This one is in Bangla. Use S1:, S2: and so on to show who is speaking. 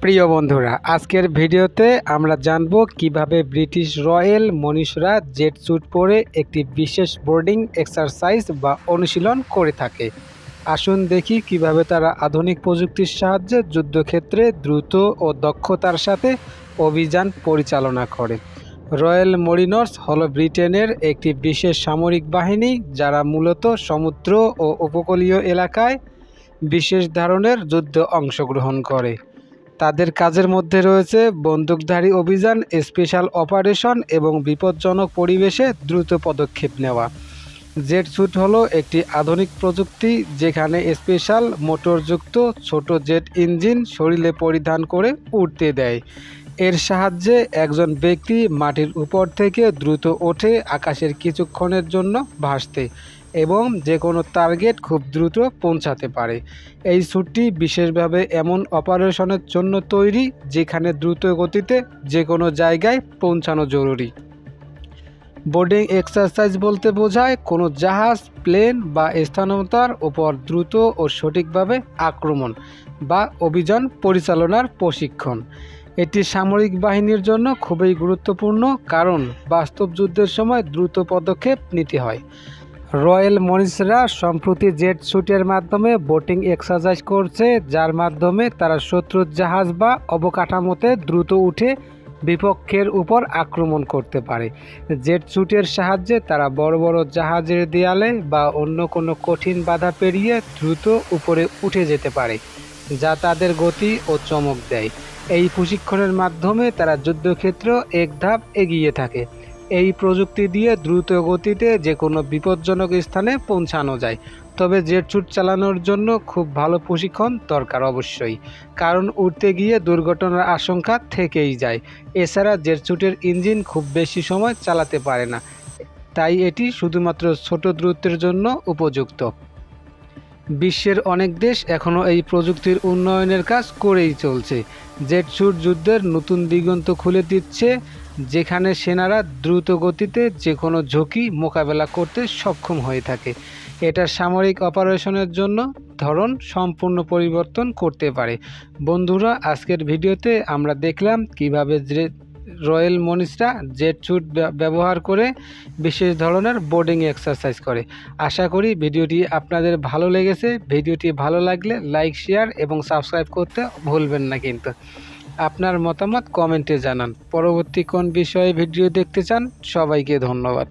S1: প্রিয় বন্ধুরা, আজকের ভিডিওতে আমরা জানব কিভাবে ব্রিটিশ রয়্যাল মনীষীরা জেট স্যুট পরে একটি বিশেষ বোর্ডিং এক্সারসাইজ বা অনুশীলন করে থাকে। আসুন দেখি কিভাবে তারা আধুনিক প্রযুক্তির সাহায্যে যুদ্ধক্ষেত্রে দ্রুত ও দক্ষতার সাথে অভিযান পরিচালনা করে। রয়্যাল মরিনর্স হলো ব্রিটেনের একটি বিশেষ সামরিক বাহিনী যারা মূলত সমুদ্র ও উপকূলীয় এলাকায় বিশেষ ধরনের যুদ্ধে অংশগ্রহণ করে। তাদের কাজের মধ্যে রয়েছে বন্দুকধারী অভিযান, স্পেশাল অপারেশন এবং বিপজ্জনক পরিবেশে দ্রুত পদক্ষেপ নেওয়া। জেট স্যুট হলো একটি আধুনিক প্রযুক্তি যেখানে স্পেশাল মোটরযুক্ত ছোট জেট ইঞ্জিন শরীরে পরিধান করে উড়তে দেয়। এর সাহায্যে একজন ব্যক্তি মাটির উপর থেকে দ্রুত ওঠে আকাশের কিছুক্ষণের জন্য ভাসতে এবং যে কোনো টার্গেট খুব দ্রুত পৌঁছাতে পারে। এই স্যুটটি বিশেষভাবে এমন অপারেশনের জন্য তৈরি যেখানে দ্রুত গতিতে যে কোনো জায়গায় পৌঁছানো জরুরি। বোর্ডিং এক্সারসাইজ বলতে বোঝায় কোনো জাহাজ, প্লেন বা স্থানতার উপর দ্রুত ও সঠিকভাবে আক্রমণ বা অভিযান পরিচালনার প্রশিক্ষণ। এটি সামরিক বাহিনীর জন্য খুবই গুরুত্বপূর্ণ কারণ বাস্তব যুদ্ধের সময় দ্রুত পদক্ষেপ নিতে হয়। রয়্যাল মরিনসরা সম্প্রতি জেট স্যুটের মাধ্যমে বোটিং এক্সারসাইজ করছে, যার মাধ্যমে তারা শত্রুর জাহাজ বা অবকাঠামোতে দ্রুত উঠে বিপক্ষের উপর আক্রমণ করতে পারে। জেট স্যুটের সাহায্যে তারা বড় বড় জাহাজের দেয়ালে বা অন্য কোনো কঠিন বাধা পেরিয়ে দ্রুত উপরে উঠে যেতে পারে, যা তাদের গতি ও চমক দেয়। এই প্রশিক্ষণের মাধ্যমে তারা যুদ্ধক্ষেত্র এক ধাপ এগিয়ে থাকে। এই প্রযুক্তি দিয়ে দ্রুত গতিতে যে কোনো বিপজ্জনক স্থানে পৌঁছানো যায়। তবে জেট স্যুট চালানোর জন্য খুব ভালো প্রশিক্ষণ দরকার অবশ্যই, কারণ উড়তে গিয়ে দুর্ঘটনার আশঙ্কা থেকেই যায়। এছাড়া জেট স্যুটের ইঞ্জিন খুব বেশি সময় চালাতে পারে না, তাই এটি শুধুমাত্র ছোট দূরত্বের জন্য উপযুক্ত। বিশ্বের অনেক দেশ এখনও এই প্রযুক্তির উন্নয়নের কাজ করেই চলছে। জেট স্যুট যুদ্ধের নতুন দিগন্ত খুলে দিচ্ছে, যেখানে সেনারা দ্রুত গতিতে যে কোনো ঝুঁকি মোকাবেলা করতে সক্ষম হয়ে থাকে। এটা সামরিক অপারেশনের জন্য ধরন সম্পূর্ণ পরিবর্তন করতে পারে। বন্ধুরা, আজকের ভিডিওতে আমরা দেখলাম কিভাবে রয়্যাল মনীষীরা জেট স্যুট ব্যবহার করে বিশেষ ধরনের বোর্ডিং এক্সারসাইজ করে। আশা করি ভিডিওটি আপনাদের ভালো লেগেছে। ভিডিওটি ভালো লাগলে লাইক, শেয়ার এবং সাবস্ক্রাইব করতে ভুলবেন না কিন্তু। আপনার মতামত কমেন্টে জানান। পরবর্তী কোন বিষয়ে ভিডিও দেখতে চান। সবাইকে ধন্যবাদ।